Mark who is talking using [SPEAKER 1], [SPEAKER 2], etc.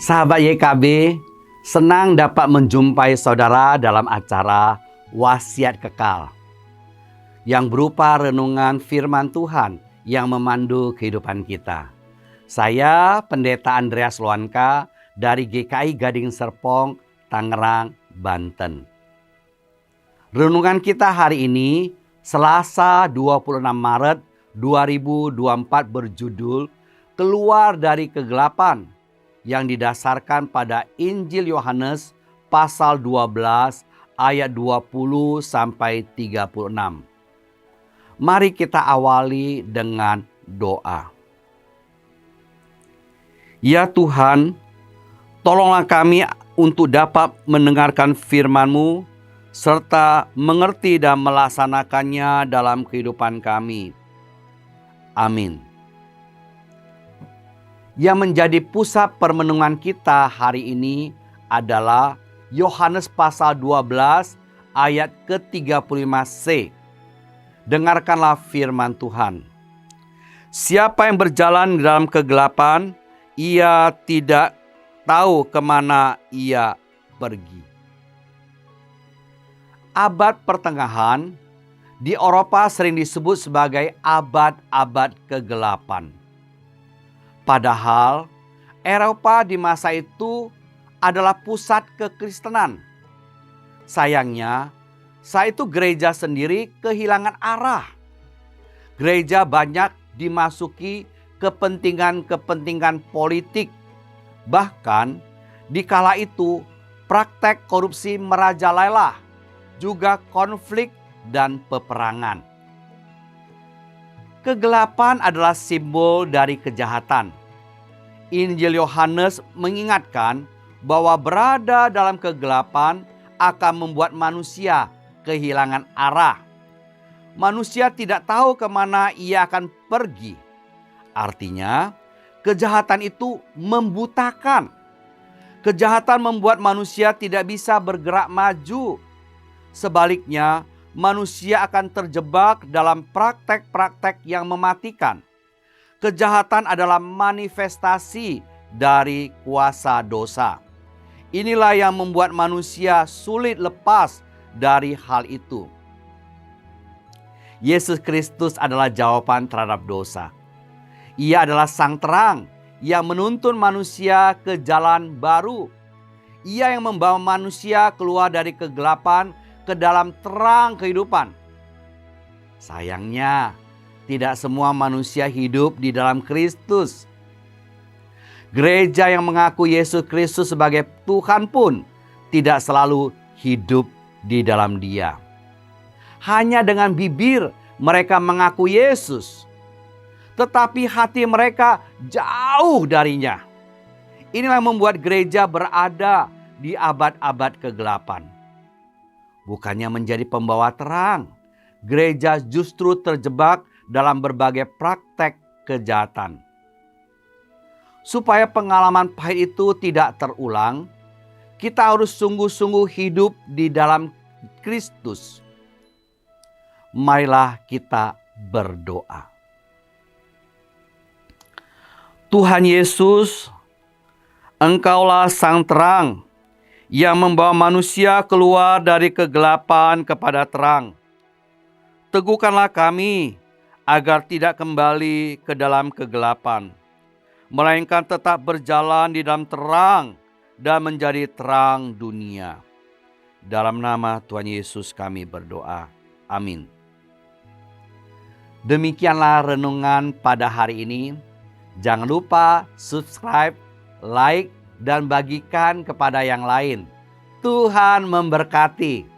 [SPEAKER 1] Sahabat YKB, senang dapat menjumpai saudara dalam acara Wasiat Kekal yang berupa renungan firman Tuhan yang memandu kehidupan kita. Saya Pendeta Andreas Loanka dari GKI Gading Serpong, Tangerang, Banten. Renungan kita hari ini Selasa 26 Maret 2024 berjudul Keluar dari Kegelapan, yang didasarkan pada Injil Yohanes pasal 12 ayat 20 sampai 36. Mari kita awali dengan doa. Ya Tuhan, tolonglah kami untuk dapat mendengarkan firman-Mu serta mengerti dan melaksanakannya dalam kehidupan kami. Amin. Yang menjadi pusat permenungan kita hari ini adalah Yohanes pasal 12 ayat ke-35c. Dengarkanlah firman Tuhan. Siapa yang berjalan dalam kegelapan, ia tidak tahu kemana ia pergi. Abad pertengahan di Eropa sering disebut sebagai abad-abad kegelapan. Padahal Eropa di masa itu adalah pusat kekristenan. Sayangnya, saat itu gereja sendiri kehilangan arah. Gereja banyak dimasuki kepentingan-kepentingan politik. Bahkan di kala itu praktek korupsi merajalela, juga konflik dan peperangan. Kegelapan adalah simbol dari kejahatan. Injil Yohanes mengingatkan bahwa berada dalam kegelapan akan membuat manusia kehilangan arah. Manusia tidak tahu kemana ia akan pergi. Artinya, kejahatan itu membutakan. Kejahatan membuat manusia tidak bisa bergerak maju. Sebaliknya, manusia akan terjebak dalam praktek-praktek yang mematikan. Kejahatan adalah manifestasi dari kuasa dosa. Inilah yang membuat manusia sulit lepas dari hal itu. Yesus Kristus adalah jawaban terhadap dosa. Ia adalah sang terang yang menuntun manusia ke jalan baru. Ia yang membawa manusia keluar dari kegelapan ke dalam terang kehidupan. Sayangnya, tidak semua manusia hidup di dalam Kristus. Gereja yang mengaku Yesus Kristus sebagai Tuhan pun tidak selalu hidup di dalam Dia. Hanya dengan bibir mereka mengaku Yesus, tetapi hati mereka jauh darinya. Inilah yang membuat gereja berada di abad-abad kegelapan. Bukannya menjadi pembawa terang, gereja justru terjebak dalam berbagai praktek kejahatan. Supaya pengalaman pahit itu tidak terulang, kita harus sungguh-sungguh hidup di dalam Kristus. Marilah kita berdoa. Tuhan Yesus, Engkaulah sang terang yang membawa manusia keluar dari kegelapan kepada terang. Teguhkanlah kami agar tidak kembali ke dalam kegelapan, melainkan tetap berjalan di dalam terang dan menjadi terang dunia. Dalam nama Tuhan Yesus kami berdoa. Amin. Demikianlah renungan pada hari ini. Jangan lupa subscribe, like, dan bagikan kepada yang lain. Tuhan memberkati.